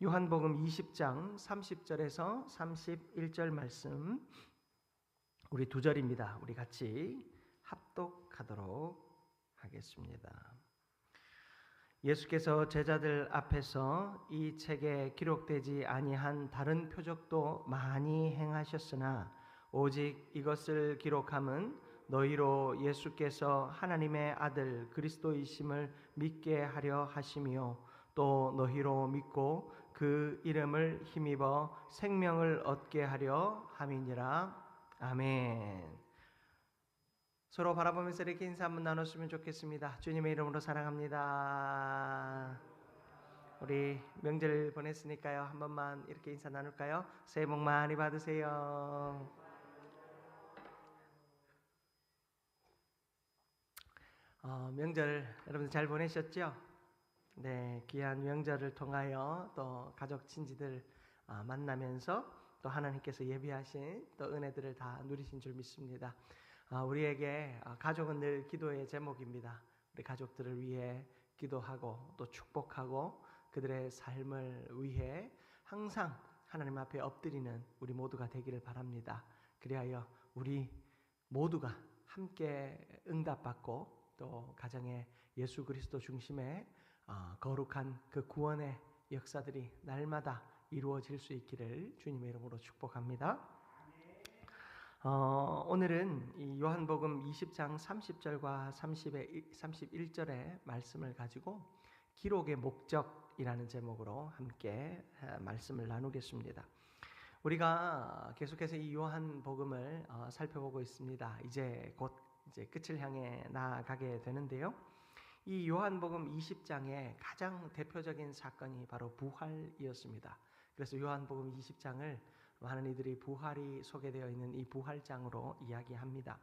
요한복음 20장 30절에서 31절 말씀, 우리 두 절입니다. 우리 같이 합독하도록 하겠습니다. 예수께서 제자들 앞에서 이 책에 기록되지 아니한 다른 표적도 많이 행하셨으나 오직 이것을 기록함은 너희로 예수께서 하나님의 아들 그리스도이심을 믿게 하려 하심이요 또 너희로 믿고 그 이름을 힘입어 생명을 얻게 하려 함이니라. 아멘. 서로 바라보면서 이렇게 인사 한번 나눴으면 좋겠습니다. 주님의 이름으로 사랑합니다. 우리 명절 보냈으니까요, 한 번만 이렇게 인사 나눌까요? 새해 복 많이 받으세요. 명절 여러분 잘 보내셨죠? 네, 귀한 명절을 통하여 또 가족 친지들 만나면서 또 하나님께서 예비하신 또 은혜들을 다 누리신 줄 믿습니다. 우리에게 가족은 늘 기도의 제목입니다. 우리 가족들을 위해 기도하고 또 축복하고 그들의 삶을 위해 항상 하나님 앞에 엎드리는 우리 모두가 되기를 바랍니다. 그리하여 우리 모두가 함께 응답받고 또 가정에 예수 그리스도 중심의 거룩한 그 구원의 역사들이 날마다 이루어질 수 있기를 주님의 이름으로 축복합니다. 오늘은 이 요한복음 20장 30절과 31절의 말씀을 가지고 기록의 목적이라는 제목으로 함께 말씀을 나누겠습니다. 우리가 계속해서 이 요한복음을 살펴보고 있습니다. 이제 곧 끝을 향해 나아가게 되는데요. 이 요한복음 20장의 가장 대표적인 사건이 바로 부활이었습니다. 그래서 요한복음 20장을 많은 이들이 부활이 소개되어 있는 이 부활장으로 이야기합니다.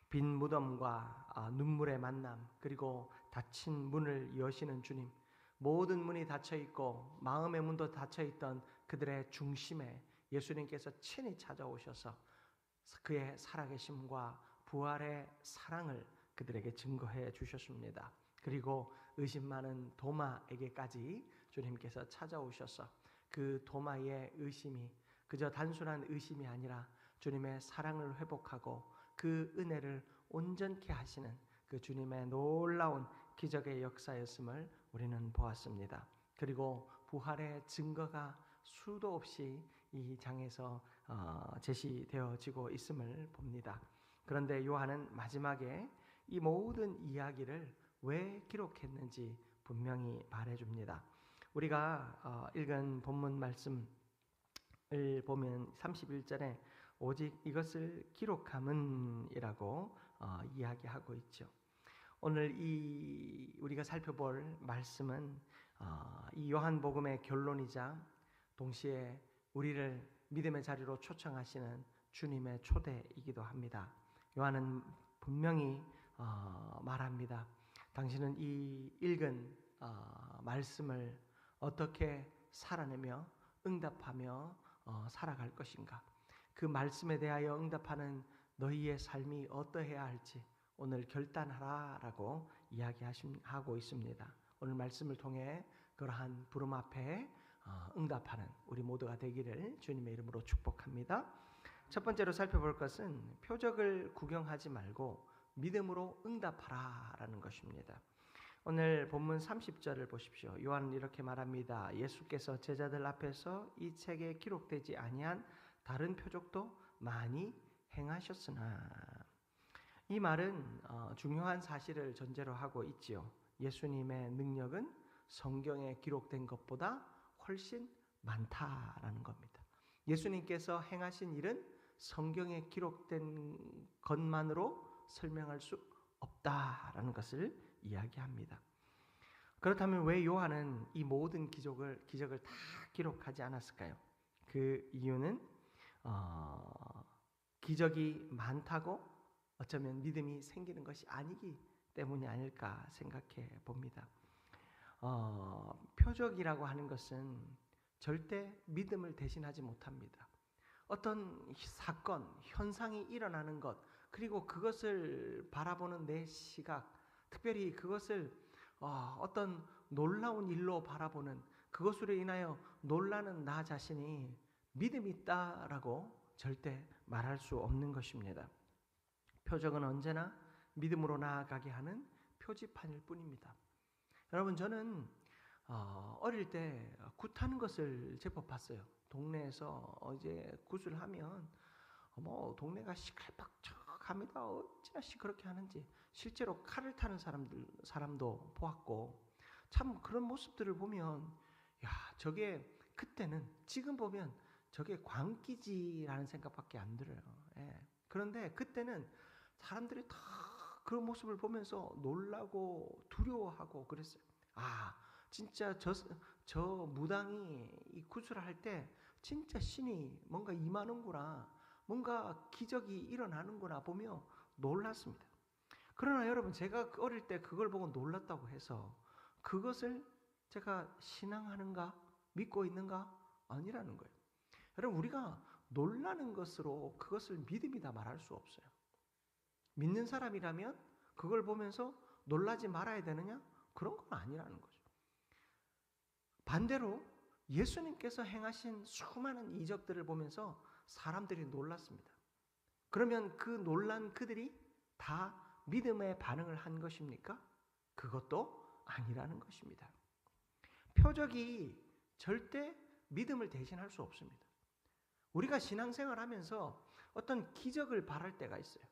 빈 무덤과 눈물의 만남, 그리고 닫힌 문을 여시는 주님, 모든 문이 닫혀 있고 마음의 문도 닫혀 있던 그들의 중심에 예수님께서 친히 찾아오셔서 그의 살아계심과 부활의 사랑을 그들에게 증거해 주셨습니다. 그리고 의심 많은 도마에게까지 주님께서 찾아오셔서 그 도마의 의심이 그저 단순한 의심이 아니라 주님의 사랑을 회복하고 그 은혜를 온전케 하시는 그 주님의 놀라운 기적의 역사였음을 우리는 보았습니다. 그리고 부활의 증거가 수도 없이 이 장에서 제시되어지고 있음을 봅니다. 그런데 요한은 마지막에 이 모든 이야기를 왜 기록했는지 분명히 말해줍니다. 우리가 읽은 본문 말씀을 보면 31절에 오직 이것을 기록함은 이라고 이야기하고 있죠. 오늘 우리가 살펴볼 말씀은 이 요한복음의 결론이자 동시에 우리를 믿음의 자리로 초청하시는 주님의 초대이기도 합니다. 요한은 분명히 말합니다. 당신은 이 읽은 말씀을 어떻게 살아내며 응답하며 살아갈 것인가? 그 말씀에 대하여 응답하는 너희의 삶이 어떠해야 할지 오늘 결단하라라고 이야기하고 있습니다. 오늘 말씀을 통해 그러한 부름 앞에 응답하는 우리 모두가 되기를 주님의 이름으로 축복합니다. 첫 번째로 살펴볼 것은 표적을 구경하지 말고 믿음으로 응답하라라는 것입니다. 오늘 본문 30절을 보십시오. 요한은 이렇게 말합니다. 예수께서 제자들 앞에서 이 책에 기록되지 아니한 다른 표적도 많이 행하셨으나, 이 말은 중요한 사실을 전제로 하고 있지요. 예수님의 능력은 성경에 기록된 것보다 훨씬 많다라는 겁니다. 예수님께서 행하신 일은 성경에 기록된 것만으로 설명할 수 없다라는 것을 이야기합니다. 그렇다면 왜 요한은 이 모든 기적을 다 기록하지 않았을까요? 그 이유는 기적이 많다고 어쩌면 믿음이 생기는 것이 아니기 때문이 아닐까 생각해 봅니다. 표적이라고 하는 것은 절대 믿음을 대신하지 못합니다. 어떤 사건, 현상이 일어나는 것, 그리고 그것을 바라보는 내 시각, 특별히 그것을 어떤 놀라운 일로 바라보는 그것으로 인하여 놀라는 나 자신이 믿음이 있다라고 절대 말할 수 없는 것입니다. 표적은 언제나 믿음으로 나아가게 하는 표지판일 뿐입니다. 여러분, 저는 어릴 때 굿하는 것을 제법 봤어요. 동네에서 이제 굿을 하면 동네가 시끌벅적합니다. 어찌나 시끄럽게 하는지. 실제로 칼을 타는 사람도 보았고, 참 그런 모습들을 보면 저게 그때는, 지금 보면 저게 광기지라는 생각밖에 안 들어요. 예. 그런데 그때는 사람들이 다 그 모습을 보면서 놀라고 두려워하고 그랬어요. 진짜 저 무당이 이 구슬을 할 때 진짜 신이 뭔가 임하는구나, 뭔가 기적이 일어나는구나 보며 놀랐습니다. 그러나 여러분, 제가 어릴 때 그걸 보고 놀랐다고 해서 그것을 제가 신앙하는가, 믿고 있는가? 아니라는 거예요. 여러분, 우리가 놀라는 것으로 그것을 믿음이다 말할 수 없어요. 믿는 사람이라면 그걸 보면서 놀라지 말아야 되느냐? 그런 건 아니라는 거죠. 반대로 예수님께서 행하신 수많은 이적들을 보면서 사람들이 놀랐습니다. 그러면 그 놀란 그들이 다 믿음의 반응을 한 것입니까? 그것도 아니라는 것입니다. 표적이 절대 믿음을 대신할 수 없습니다. 우리가 신앙생활 하면서 어떤 기적을 바랄 때가 있어요.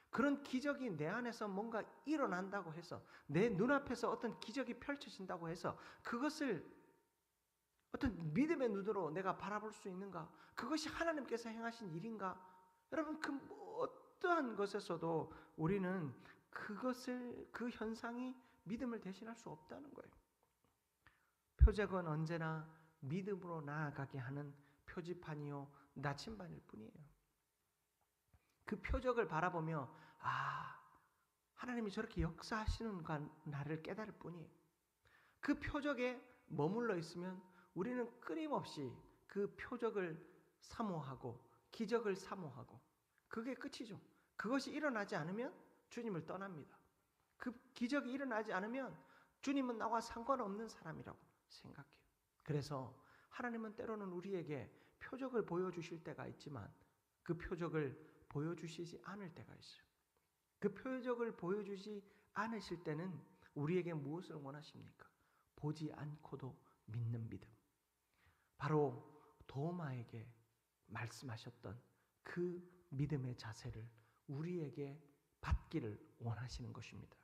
그런 기적이 내 안에서 뭔가 일어난다고 해서, 내 눈앞에서 어떤 기적이 펼쳐진다고 해서 그것을 어떤 믿음의 눈으로 내가 바라볼 수 있는가? 그것이 하나님께서 행하신 일인가? 여러분, 그 어떠한 것에서도 우리는 그 현상이 믿음을 대신할 수 없다는 거예요. 표적은 언제나 믿음으로 나아가게 하는 표지판이요 나침반일 뿐이에요. 그 표적을 바라보며 하나님이 저렇게 역사하시는 나를 깨달을 뿐이에요. 그 표적에 머물러 있으면 우리는 끊임없이 그 표적을 사모하고 기적을 사모하고, 그게 끝이죠. 그것이 일어나지 않으면 주님을 떠납니다. 그 기적이 일어나지 않으면 주님은 나와 상관없는 사람이라고 생각해요. 그래서 하나님은 때로는 우리에게 표적을 보여주실 때가 있지만 그 표적을 보여주시지 않을 때가 있어요. 그 표적을 보여주지 않으실 때는 우리에게 무엇을 원하십니까? 보지 않고도 믿는 믿음. 바로 도마에게 말씀하셨던 그 믿음의 자세를 우리에게 받기를 원하시는 것입니다.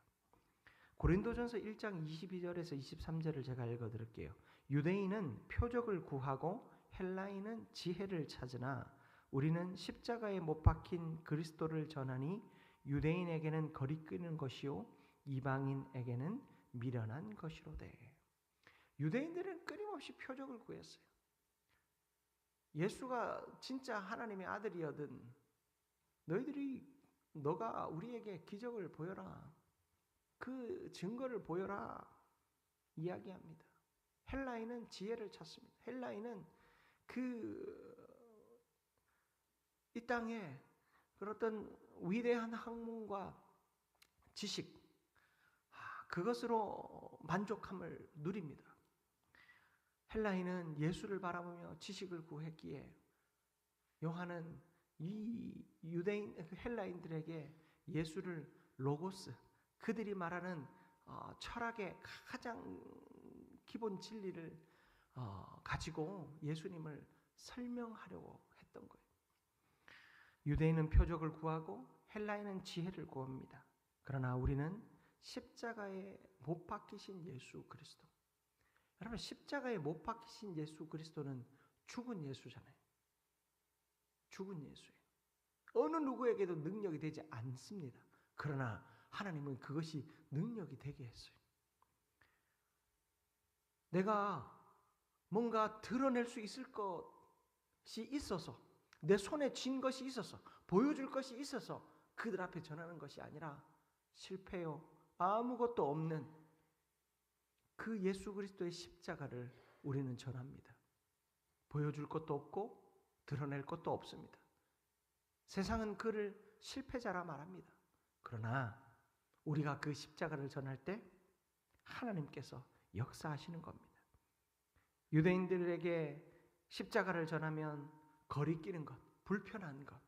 고린도전서 1장 22절에서 23절을 제가 읽어드릴게요. 유대인은 표적을 구하고 헬라인은 지혜를 찾으나 우리는 십자가에 못 박힌 그리스도를 전하니 유대인에게는 거리끼는 것이요 이방인에게는 미련한 것이로되. 유대인들은 끊임없이 표적을 구했어요. 예수가 진짜 하나님의 아들이거든 너가 우리에게 기적을 보여라, 그 증거를 보여라 이야기합니다. 헬라인은 지혜를 찾습니다. 헬라인은 이 땅에 그런 위대한 학문과 지식, 그것으로 만족함을 누립니다. 헬라인은 예수를 바라보며 지식을 구했기에 요한은 이 유대인 헬라인들에게 예수를 로고스, 그들이 말하는 철학의 가장 기본 진리를 가지고 예수님을 설명하려고 했던 거예요. 유대인은 표적을 구하고 헬라인은 지혜를 구합니다. 그러나 우리는 십자가에 못 박히신 예수 그리스도. 여러분, 십자가에 못 박히신 예수 그리스도는 죽은 예수잖아요. 죽은 예수예요. 어느 누구에게도 능력이 되지 않습니다. 그러나 하나님은 그것이 능력이 되게 했어요. 내가 뭔가 드러낼 수 있을 것이 있어서, 내 손에 쥔 것이 있어서, 보여줄 것이 있어서 그들 앞에 전하는 것이 아니라 실패요, 아무것도 없는 그 예수 그리스도의 십자가를 우리는 전합니다. 보여줄 것도 없고 드러낼 것도 없습니다. 세상은 그를 실패자라 말합니다. 그러나 우리가 그 십자가를 전할 때 하나님께서 역사하시는 겁니다. 유대인들에게 십자가를 전하면 거리끼는 것, 불편한 것,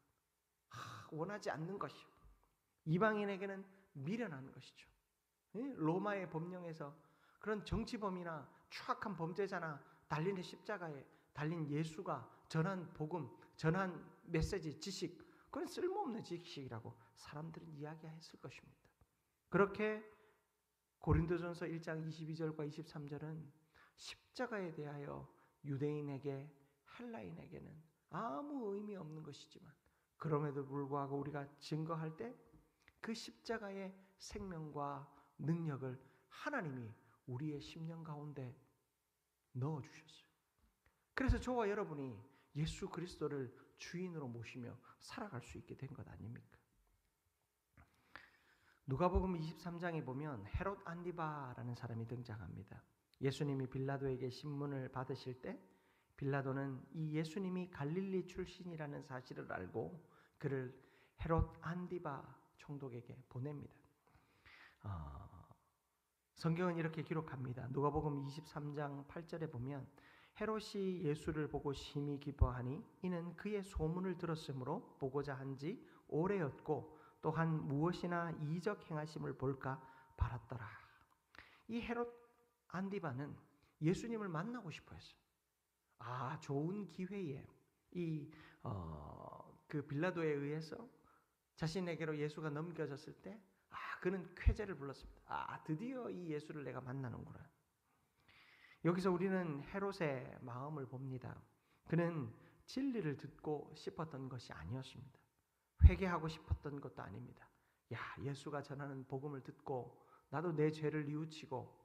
원하지 않는 것이요. 이방인에게는 미련한 것이죠. 로마의 법령에서 그런 정치범이나 추악한 범죄자나 달린 십자가에 달린 예수가 전한 복음, 전한 메시지, 지식, 그건 쓸모없는 지식이라고 사람들은 이야기했을 것입니다. 그렇게 고린도전서 1장 22절과 23절은 십자가에 대하여 유대인에게 헬라인에게는 아무 의미 없는 것이지만 그럼에도 불구하고 우리가 증거할 때 그 십자가의 생명과 능력을 하나님이 우리의 심령 가운데 넣어주셨어요. 그래서 저와 여러분이 예수 그리스도를 주인으로 모시며 살아갈 수 있게 된 것 아닙니까? 누가복음 23장에 보면 헤롯 안디바라는 사람이 등장합니다. 예수님이 빌라도에게 신문을 받으실 때 빌라도는 이 예수님이 갈릴리 출신이라는 사실을 알고 그를 헤롯 안디바 총독에게 보냅니다. 성경은 이렇게 기록합니다. 누가복음 23장 8절에 보면 헤롯이 예수를 보고 심히 기뻐하니 이는 그의 소문을 들었으므로 보고자 한지 오래였고 또한 무엇이나 이적 행하심을 볼까 바랐더라. 이 헤롯 안디바는 예수님을 만나고 싶어 했어요. 좋은 기회에 그 빌라도에 의해서 자신에게로 예수가 넘겨졌을 때 그는 쾌재를 불렀습니다. 드디어 이 예수를 내가 만나는구나. 여기서 우리는 헤롯의 마음을 봅니다. 그는 진리를 듣고 싶었던 것이 아니었습니다. 회개하고 싶었던 것도 아닙니다. 예수가 전하는 복음을 듣고 나도 내 죄를 뉘우치고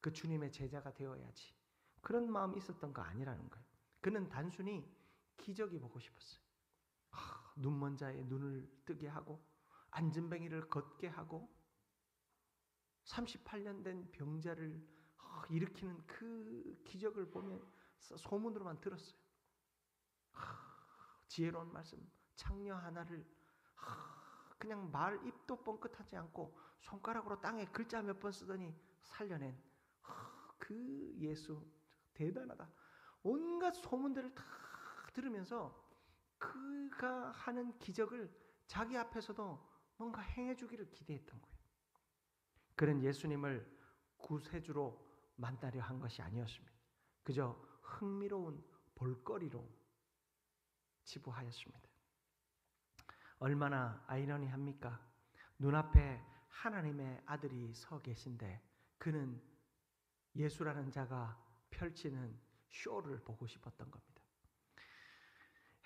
그 주님의 제자가 되어야지. 그런 마음이 있었던 거 아니라는 거예요. 그는 단순히 기적이 보고 싶었어요. 눈먼 자의 눈을 뜨게 하고 안진뱅이를 걷게 하고 38년 된 병자를 일으키는 그 기적을 보면 소문으로만 들었어요. 지혜로운 말씀, 창녀 하나를 그냥 말 입도 뻥끗하지 않고 손가락으로 땅에 글자 몇 번 쓰더니 살려낸 그 예수 대단하다. 온갖 소문들을 다 들으면서 그가 하는 기적을 자기 앞에서도 뭔가 행해주기를 기대했던 거예요. 그는 예수님을 구세주로 만나려 한 것이 아니었습니다. 그저 흥미로운 볼거리로 치부하였습니다. 얼마나 아이러니합니까? 눈앞에 하나님의 아들이 서 계신데 그는 예수라는 자가 펼치는 쇼를 보고 싶었던 겁니다.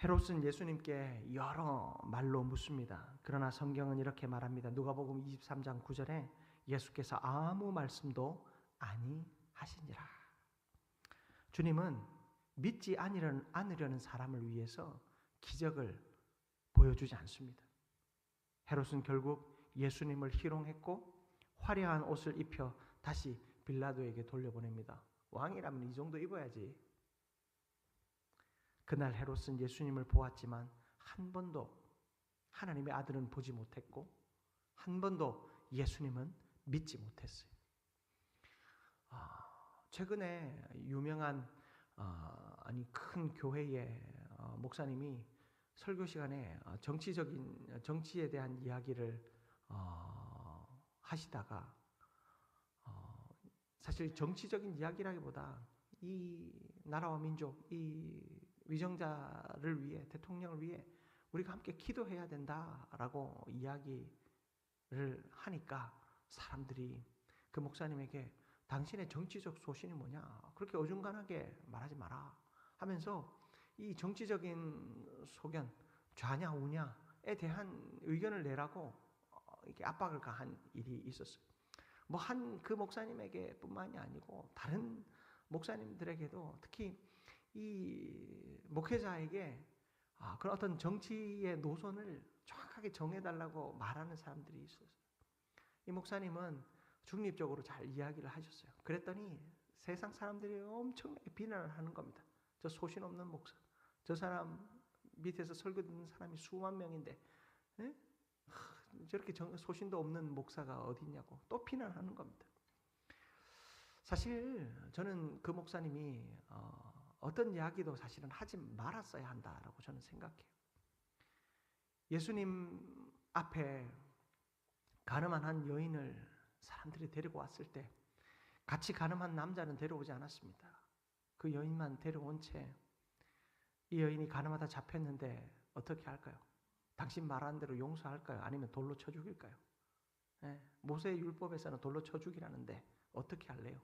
헤롯은 예수님께 여러 말로 묻습니다. 그러나 성경은 이렇게 말합니다. 누가복음 23장 9절에 예수께서 아무 말씀도 아니하시니라. 주님은 믿지 않으려는 사람을 위해서 기적을 보여주지 않습니다. 헤롯은 결국 예수님을 희롱했고 화려한 옷을 입혀 다시 빌라도에게 돌려보냅니다. 왕이라면 이 정도 입어야지. 그날 헤롯은 예수님을 보았지만 한 번도 하나님의 아들은 보지 못했고 한 번도 예수님은 믿지 못했어요. 최근에 유명한 큰 교회의 목사님이 설교 시간에 정치에 대한 이야기를 하시다가 사실 정치적인 이야기라기보다 이 나라와 민족, 이 위정자를 위해, 대통령을 위해 우리가 함께 기도해야 된다라고 이야기를 하니까 사람들이 그 목사님에게 당신의 정치적 소신이 뭐냐? 그렇게 어중간하게 말하지 마라 하면서 이 정치적인 소견, 좌냐 우냐에 대한 의견을 내라고 이렇게 압박을 가한 일이 있었어요. 그 목사님에게 뿐만이 아니고 다른 목사님들에게도 특히 이 목회자에게 그런 어떤 정치의 노선을 정확하게 정해달라고 말하는 사람들이 있었어요. 이 목사님은 중립적으로 잘 이야기를 하셨어요. 그랬더니 세상 사람들이 엄청나게 비난을 하는 겁니다. 저 소신 없는 목사, 저 사람 밑에서 설교 듣는 사람이 수만 명인데 저렇게 소신도 없는 목사가 어디 있냐고 또 비난하는 겁니다. 사실 저는 그 목사님이 어떤 이야기도 사실은 하지 말았어야 한다라고 저는 생각해요. 예수님 앞에 가늠한 한 여인을 사람들이 데리고 왔을 때 같이 가늠한 남자는 데려오지 않았습니다. 그 여인만 데려온 채 이 여인이 가늠하다 잡혔는데 어떻게 할까요? 당신 말한 대로 용서할까요? 아니면 돌로 쳐 죽일까요? 네, 모세의 율법에서는 돌로 쳐 죽이라는데 어떻게 할래요?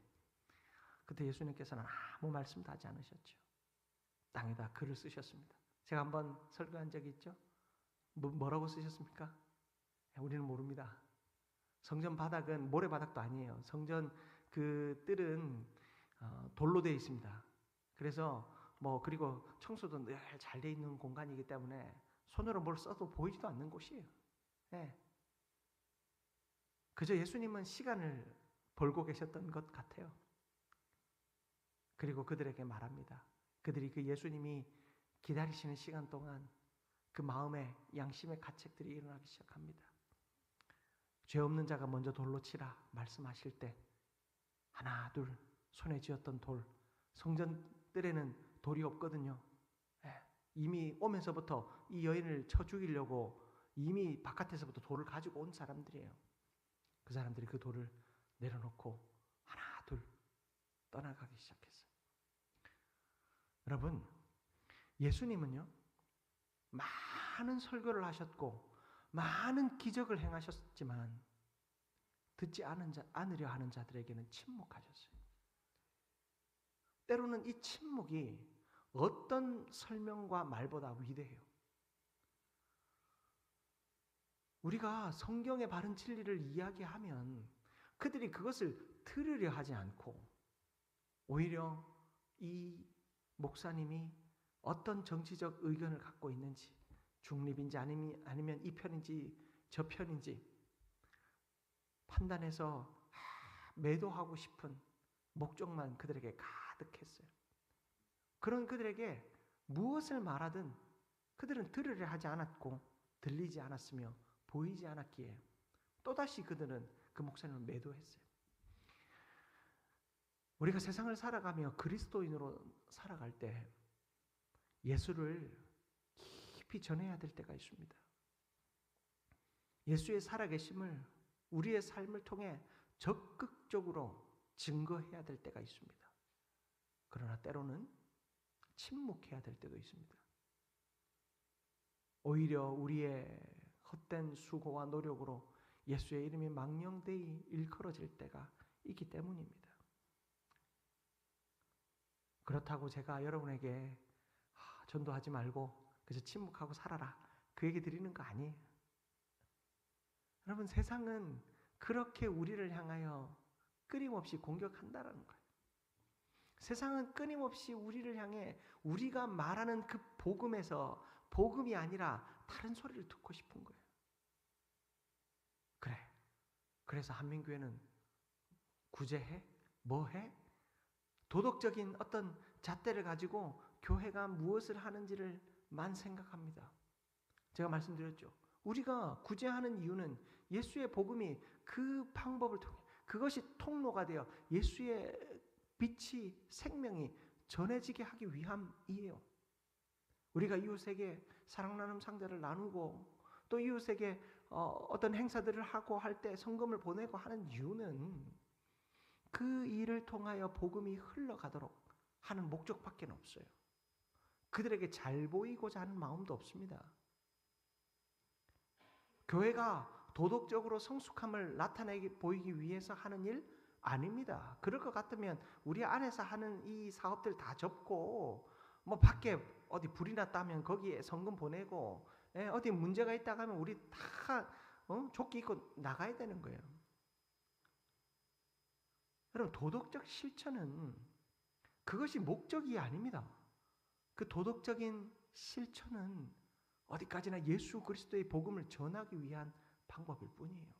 그때 예수님께서는 아무 말씀도 하지 않으셨죠. 땅에다 글을 쓰셨습니다. 제가 한번 설교한 적이 있죠? 뭐라고 쓰셨습니까? 우리는 모릅니다. 성전 바닥은 모래바닥도 아니에요. 성전 그 뜰은 돌로 되어 있습니다. 그래서 그리고 청소도 늘 잘 되어 있는 공간이기 때문에 손으로 뭘 써도 보이지도 않는 곳이에요. 네. 그저 예수님은 시간을 벌고 계셨던 것 같아요. 그리고 그들에게 말합니다. 그들이 그 예수님이 기다리시는 시간 동안 그 마음에 양심의 가책들이 일어나기 시작합니다. 죄 없는 자가 먼저 돌로 치라 말씀하실 때 하나 둘 손에 쥐었던 돌, 성전 뜰에는 돌이 없거든요. 이미 오면서부터 이 여인을 쳐 죽이려고 이미 바깥에서부터 돌을 가지고 온 사람들이에요. 그 사람들이 그 돌을 내려놓고 하나 둘 떠나가기 시작했어요. 여러분, 예수님은요 많은 설교를 하셨고 많은 기적을 행하셨지만 듣지 않으려 하는 자들에게는 침묵하셨어요. 때로는 이 침묵이 어떤 설명과 말보다 위대해요. 우리가 성경의 바른 진리를 이야기하면 그들이 그것을 들으려 하지 않고 오히려 이 목사님이 어떤 정치적 의견을 갖고 있는지, 중립인지 아니면 이 편인지 저 편인지 판단해서 매도하고 싶은 목적만 그들에게 가득했어요. 그런 그들에게 무엇을 말하든 그들은 들으려 하지 않았고 들리지 않았으며 보이지 않았기에 또다시 그들은 그 목사님을 매도했어요. 우리가 세상을 살아가며 그리스도인으로 살아갈 때 예수를 깊이 전해야 될 때가 있습니다. 예수의 살아계심을 우리의 삶을 통해 적극적으로 증거해야 될 때가 있습니다. 그러나 때로는 침묵해야 될 때도 있습니다. 오히려 우리의 헛된 수고와 노력으로 예수의 이름이 망령되이 일컬어질 때가 있기 때문입니다. 그렇다고 제가 여러분에게 전도하지 말고 그저 침묵하고 살아라 그 얘기 드리는 거 아니에요. 여러분, 세상은 그렇게 우리를 향하여 끊임없이 공격한다라는 거예요. 세상은 끊임없이 우리를 향해 우리가 말하는 그 복음에서 복음이 아니라 다른 소리를 듣고 싶은 거예요. 그래. 그래서 한민교회는 구제해? 뭐해? 도덕적인 어떤 잣대를 가지고 교회가 무엇을 하는지를만 생각합니다. 제가 말씀드렸죠. 우리가 구제하는 이유는 예수의 복음이 그 방법을 통해 그것이 통로가 되어 예수의 빛이 생명이 전해지게 하기 위함이에요. 우리가 이웃에게 사랑 나눔 상자를 나누고 또 이웃에게 어떤 행사들을 하고 할 때 성금을 보내고 하는 이유는 그 일을 통하여 복음이 흘러가도록 하는 목적밖에 없어요. 그들에게 잘 보이고자 하는 마음도 없습니다. 교회가 도덕적으로 성숙함을 나타내게 보이기 위해서 하는 일 아닙니다. 그럴 것 같으면 우리 안에서 하는 이 사업들 다 접고 밖에 어디 불이 났다면 거기에 성금 보내고 어디 문제가 있다고 하면 우리 다 조끼 입고 나가야 되는 거예요. 여러분, 도덕적 실천은 그것이 목적이 아닙니다. 그 도덕적인 실천은 어디까지나 예수 그리스도의 복음을 전하기 위한 방법일 뿐이에요.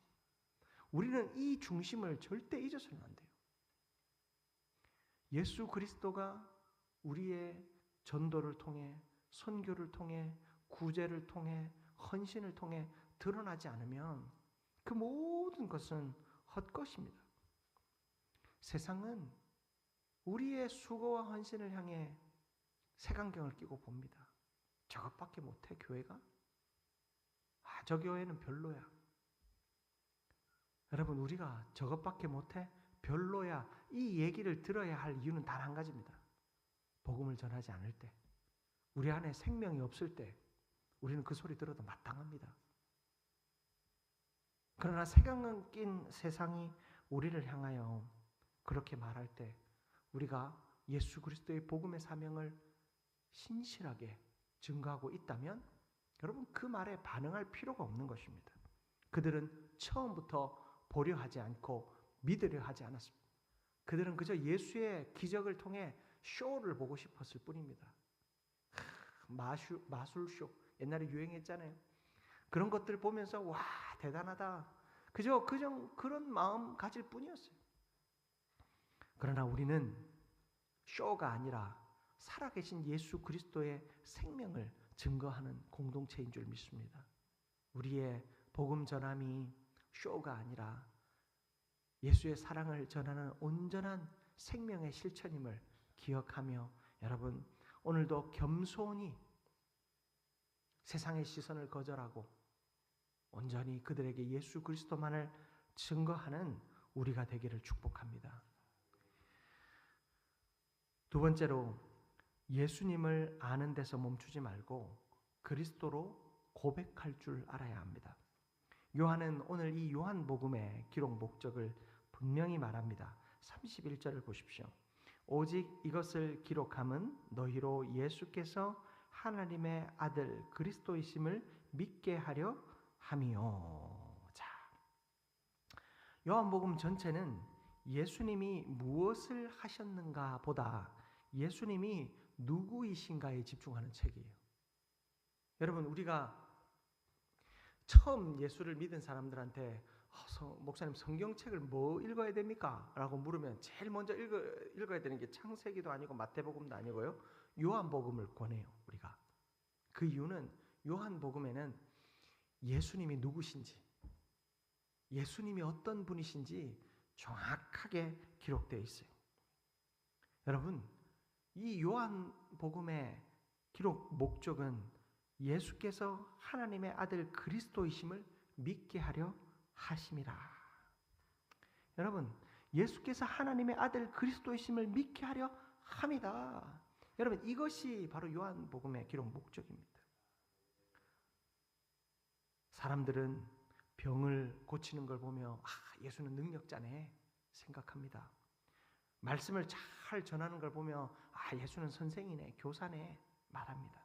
우리는 이 중심을 절대 잊어서는 안 돼요. 예수 그리스도가 우리의 전도를 통해, 선교를 통해, 구제를 통해, 헌신을 통해 드러나지 않으면 그 모든 것은 헛것입니다. 세상은 우리의 수고와 헌신을 향해 색안경을 끼고 봅니다. 저것밖에 못해 교회가? 저 교회는 별로야. 여러분, 우리가 저것밖에 못해? 별로야. 이 얘기를 들어야 할 이유는 단 한 가지입니다. 복음을 전하지 않을 때, 우리 안에 생명이 없을 때 우리는 그 소리 들어도 마땅합니다. 그러나 색안경 낀 세상이 우리를 향하여 그렇게 말할 때 우리가 예수 그리스도의 복음의 사명을 신실하게 증거하고 있다면 여러분, 그 말에 반응할 필요가 없는 것입니다. 그들은 처음부터 보려 하지 않고 믿으려 하지 않았습니다. 그들은 그저 예수의 기적을 통해 쇼를 보고 싶었을 뿐입니다. 마술쇼 옛날에 유행했잖아요. 그런 것들 보면서 와, 대단하다. 그저 그런 마음 가질 뿐이었어요. 그러나 우리는 쇼가 아니라 살아계신 예수 그리스도의 생명을 증거하는 공동체인 줄 믿습니다. 우리의 복음 전함이 쇼가 아니라 예수의 사랑을 전하는 온전한 생명의 실천임을 기억하며 여러분, 오늘도 겸손히 세상의 시선을 거절하고 온전히 그들에게 예수 그리스도만을 증거하는 우리가 되기를 축복합니다. 두 번째로, 예수님을 아는 데서 멈추지 말고 그리스도로 고백할 줄 알아야 합니다. 요한은 오늘 이 요한복음의 기록 목적을 분명히 말합니다. 31절을 보십시오. 오직 이것을 기록함은 너희로 예수께서 하나님의 아들 그리스도이심을 믿게 하려 함이요. 자, 요한복음 전체는 예수님이 무엇을 하셨는가 보다 예수님이 누구이신가에 집중하는 책이에요. 여러분, 우리가 처음 예수를 믿은 사람들한테 목사님 성경책을 뭐 읽어야 됩니까? 라고 물으면 제일 먼저 읽어야 되는 게 창세기도 아니고 마태복음도 아니고요, 요한복음을 권해요. 우리가 그 이유는 요한복음에는 예수님이 누구신지, 예수님이 어떤 분이신지 정확하게 기록되어 있어요. 여러분, 이 요한복음의 기록 목적은 예수께서 하나님의 아들 그리스도이심을 믿게 하려 하심이라. 여러분, 예수께서 하나님의 아들 그리스도이심을 믿게 하려 함이다. 여러분, 이것이 바로 요한복음의 기록 목적입니다. 사람들은 병을 고치는 걸 보며 예수는 능력자네 생각합니다. 말씀을 잘 전하는 걸 보며 예수는 선생이네, 교사네 말합니다.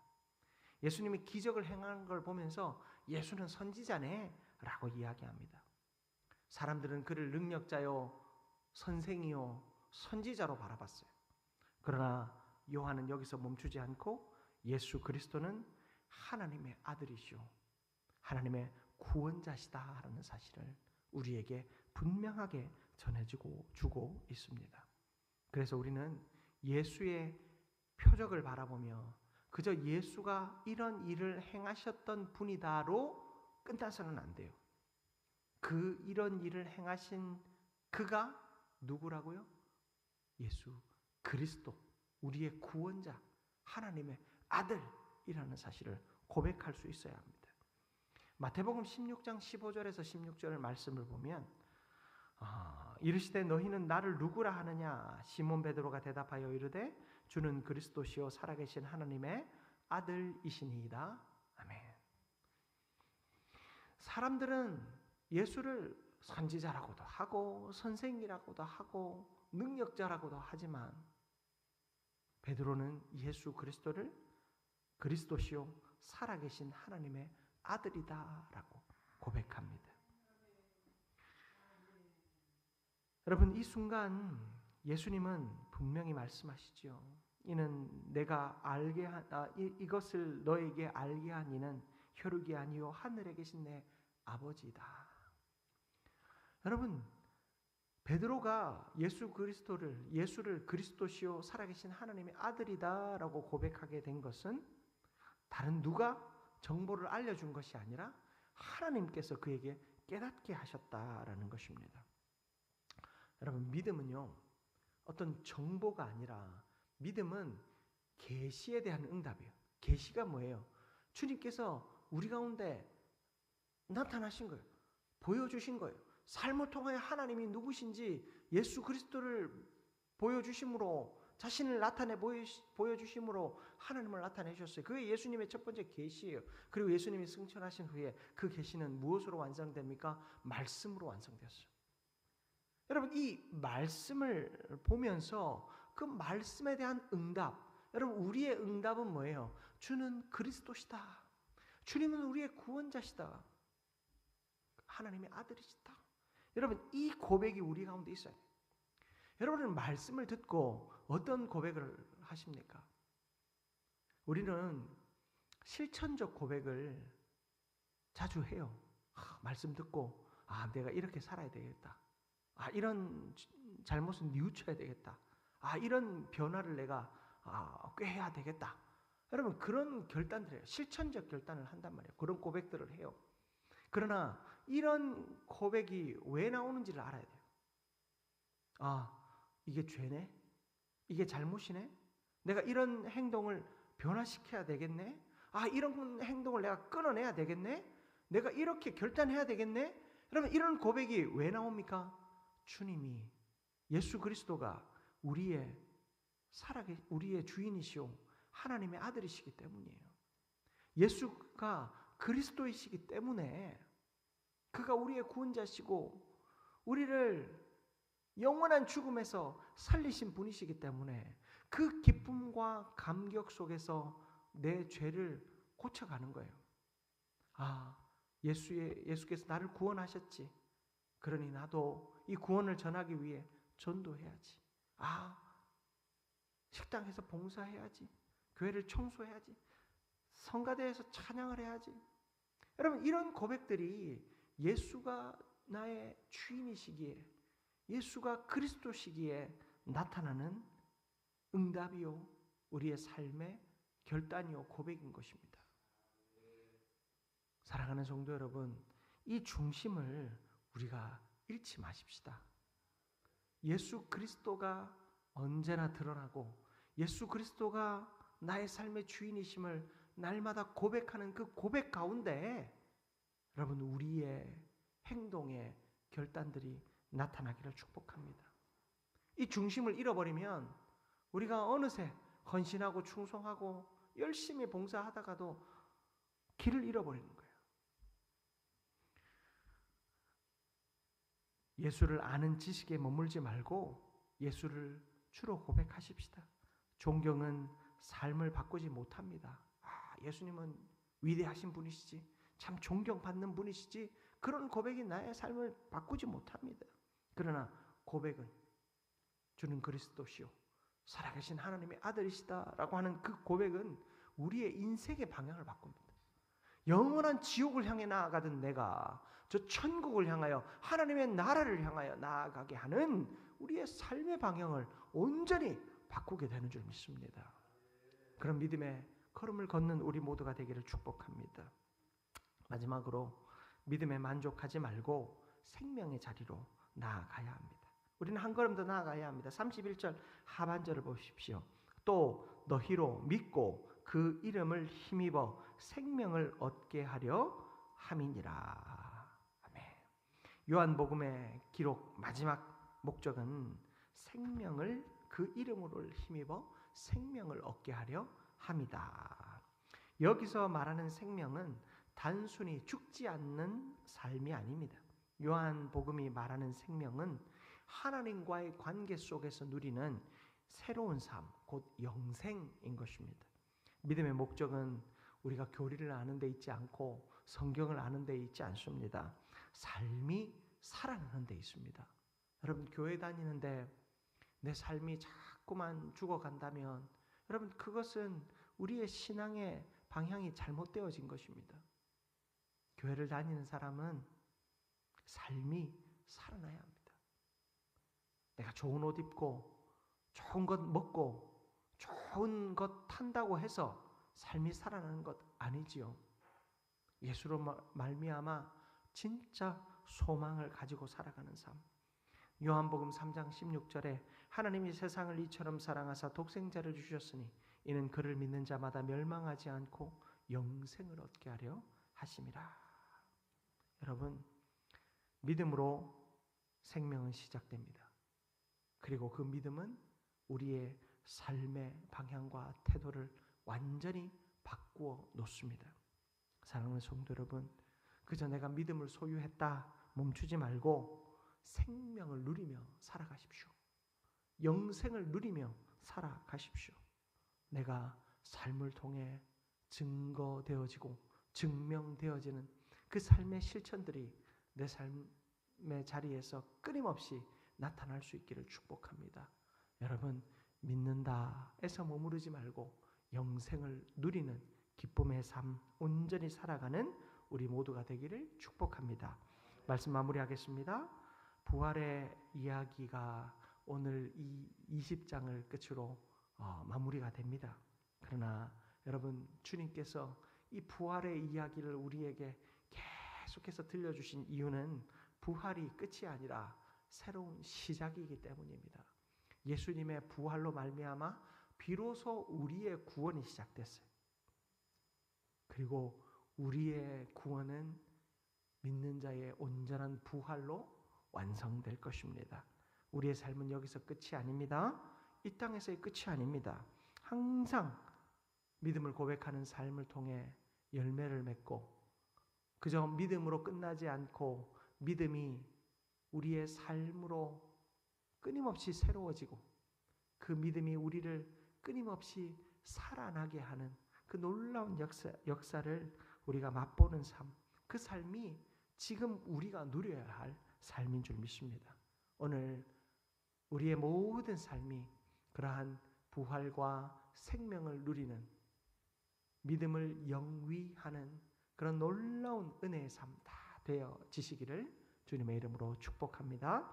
예수님이 기적을 행하는 걸 보면서 예수는 선지자네 라고 이야기합니다. 사람들은 그를 능력자요, 선생이요, 선지자로 바라봤어요. 그러나 요한은 여기서 멈추지 않고 예수 그리스도는 하나님의 아들이시오, 하나님의 구원자시다라는 사실을 우리에게 분명하게 전해주고 있습니다. 그래서 우리는 예수의 표적을 바라보며 그저 예수가 이런 일을 행하셨던 분이다로 끝나서는 안 돼요. 이런 일을 행하신 그가 누구라고요? 예수 그리스도, 우리의 구원자, 하나님의 아들이라는 사실을 고백할 수 있어야 합니다. 마태복음 16장 15절에서 16절 말씀을 보면 이르시되 너희는 나를 누구라 하느냐? 시몬 베드로가 대답하여 이르되 주는 그리스도시요 살아계신 하나님의 아들이시니이다. 아멘. 사람들은 예수를 선지자라고도 하고 선생이라고도 하고 능력자라고도 하지만 베드로는 예수 그리스도를 그리스도시요 살아계신 하나님의 아들이다라고 고백합니다. 여러분, 이 순간 예수님은 분명히 말씀하시죠. 이는 내가 이것을 너에게 알게 한 이는 혈육이 아니요 하늘에 계신 내 아버지이다. 여러분, 베드로가 예수를 그리스도시요 살아계신 하나님의 아들이다라고 고백하게 된 것은 다른 누가 정보를 알려준 것이 아니라 하나님께서 그에게 깨닫게 하셨다라는 것입니다. 여러분, 믿음은요, 어떤 정보가 아니라 믿음은 계시에 대한 응답이에요. 계시가 뭐예요? 주님께서 우리 가운데 나타나신 거예요. 보여주신 거예요. 삶을 통하여 하나님이 누구신지 예수 그리스도를 보여주심으로, 자신을 나타내 보여주심으로 하나님을 나타내셨어요. 그게 예수님의 첫 번째 계시예요. 그리고 예수님이 승천하신 후에 그 계시는 무엇으로 완성됩니까? 말씀으로 완성되었어요. 여러분, 이 말씀을 보면서 그 말씀에 대한 응답, 여러분, 우리의 응답은 뭐예요? 주는 그리스도시다. 주님은 우리의 구원자시다. 하나님의 아들이시다. 여러분, 이 고백이 우리 가운데 있어요. 여러분은 말씀을 듣고 어떤 고백을 하십니까? 우리는 실천적 고백을 자주 해요. 말씀 듣고 내가 이렇게 살아야 되겠다. 이런 잘못은 뉘우쳐야 되겠다. 이런 변화를 내가 꾀해야 되겠다. 여러분, 그런 결단들 해요. 실천적 결단을 한단 말이에요. 그런 고백들을 해요. 그러나 이런 고백이 왜 나오는지를 알아야 돼요. 이게 죄네? 이게 잘못이네? 내가 이런 행동을 변화시켜야 되겠네? 이런 행동을 내가 끊어내야 되겠네? 내가 이렇게 결단해야 되겠네? 여러분, 이런 고백이 왜 나옵니까? 주님이, 예수 그리스도가 우리의 주인이시오 하나님의 아들이시기 때문이에요. 예수가 그리스도이시기 때문에, 그가 우리의 구원자시고 우리를 영원한 죽음에서 살리신 분이시기 때문에 그 기쁨과 감격 속에서 내 죄를 고쳐가는 거예요. 예수께서 나를 구원하셨지. 그러니 나도 이 구원을 전하기 위해 전도해야지. 식당에서 봉사해야지. 교회를 청소해야지. 성가대에서 찬양을 해야지. 여러분, 이런 고백들이 예수가 나의 주인이시기에, 예수가 그리스도시기에 나타나는 응답이요, 우리의 삶의 결단이요, 고백인 것입니다. 사랑하는 성도 여러분, 이 중심을 우리가 잃지 마십시다. 예수 그리스도가 언제나 드러나고 예수 그리스도가 나의 삶의 주인이심을 날마다 고백하는 그 고백 가운데 여러분, 우리의 행동의 결단들이 나타나기를 축복합니다. 이 중심을 잃어버리면 우리가 어느새 헌신하고 충성하고 열심히 봉사하다가도 길을 잃어버리는 거예요. 예수를 아는 지식에 머물지 말고 예수를 주로 고백하십시다. 존경은 삶을 바꾸지 못합니다. 예수님은 위대하신 분이시지, 참 존경받는 분이시지, 그런 고백이 나의 삶을 바꾸지 못합니다. 그러나 고백은 주는 그리스도시요 살아계신 하나님의 아들이시다라고 하는 그 고백은 우리의 인생의 방향을 바꿉니다. 영원한 지옥을 향해 나아가던 내가 저 천국을 향하여 하나님의 나라를 향하여 나아가게 하는 우리의 삶의 방향을 온전히 바꾸게 되는 줄 믿습니다. 그런 믿음의 걸음을 걷는 우리 모두가 되기를 축복합니다. 마지막으로 믿음에 만족하지 말고 생명의 자리로 나아가야 합니다. 우리는 한 걸음 더 나아가야 합니다. 31절 하반절을 보십시오. 또 너희로 믿고 그 이름을 힘입어 생명을 얻게 하려 함이니라. 아멘. 요한복음의 기록 마지막 목적은 생명을, 그 이름으로 힘입어 생명을 얻게 하려 함이다. 여기서 말하는 생명은 단순히 죽지 않는 삶이 아닙니다. 요한복음이 말하는 생명은 하나님과의 관계 속에서 누리는 새로운 삶, 곧 영생인 것입니다. 믿음의 목적은 우리가 교리를 아는 데 있지 않고 성경을 아는 데 있지 않습니다. 삶이 살아나는 데 있습니다. 여러분, 교회 다니는데 내 삶이 자꾸만 죽어간다면 여러분, 그것은 우리의 신앙의 방향이 잘못되어진 것입니다. 교회를 다니는 사람은 삶이 살아나야 합니다. 내가 좋은 옷 입고 좋은 것 먹고 좋은 것 탄다고 해서 삶이 살아나는 것 아니지요. 예수로 말미암아 진짜 소망을 가지고 살아가는 삶. 요한복음 3장 16절에 하나님이 세상을 이처럼 사랑하사 독생자를 주셨으니 이는 그를 믿는 자마다 멸망하지 않고 영생을 얻게 하려 하심이라. 여러분, 믿음으로 생명은 시작됩니다. 그리고 그 믿음은 우리의 삶의 방향과 태도를 완전히 바꾸어 놓습니다. 사랑하는 성도 여러분, 그저 내가 믿음을 소유했다 멈추지 말고 생명을 누리며 살아가십시오. 영생을 누리며 살아가십시오. 내가 삶을 통해 증거되어지고 증명되어지는 그 삶의 실천들이 내 삶의 자리에서 끊임없이 나타날 수 있기를 축복합니다. 여러분, 믿는다에서 머무르지 말고 영생을 누리는 기쁨의 삶 온전히 살아가는 우리 모두가 되기를 축복합니다. 말씀 마무리하겠습니다. 부활의 이야기가 오늘 이 20장을 끝으로 마무리가 됩니다. 그러나 여러분, 주님께서 이 부활의 이야기를 우리에게 계속해서 들려주신 이유는 부활이 끝이 아니라 새로운 시작이기 때문입니다. 예수님의 부활로 말미암아 비로소 우리의 구원이 시작됐어요. 그리고 우리의 구원은 믿는 자의 온전한 부활로 완성될 것입니다. 우리의 삶은 여기서 끝이 아닙니다. 이 땅에서의 끝이 아닙니다. 항상 믿음을 고백하는 삶을 통해 열매를 맺고 그저 믿음으로 끝나지 않고 믿음이 우리의 삶으로 끊임없이 새로워지고 그 믿음이 우리를 끊임없이 살아나게 하는 그 놀라운 역사를 우리가 맛보는 삶, 그 삶이 지금 우리가 누려야 할 삶인 줄 믿습니다. 오늘 우리의 모든 삶이 그러한 부활과 생명을 누리는 믿음을 영위하는 그런 놀라운 은혜의 삶 다 되어지시기를 주님의 이름으로 축복합니다.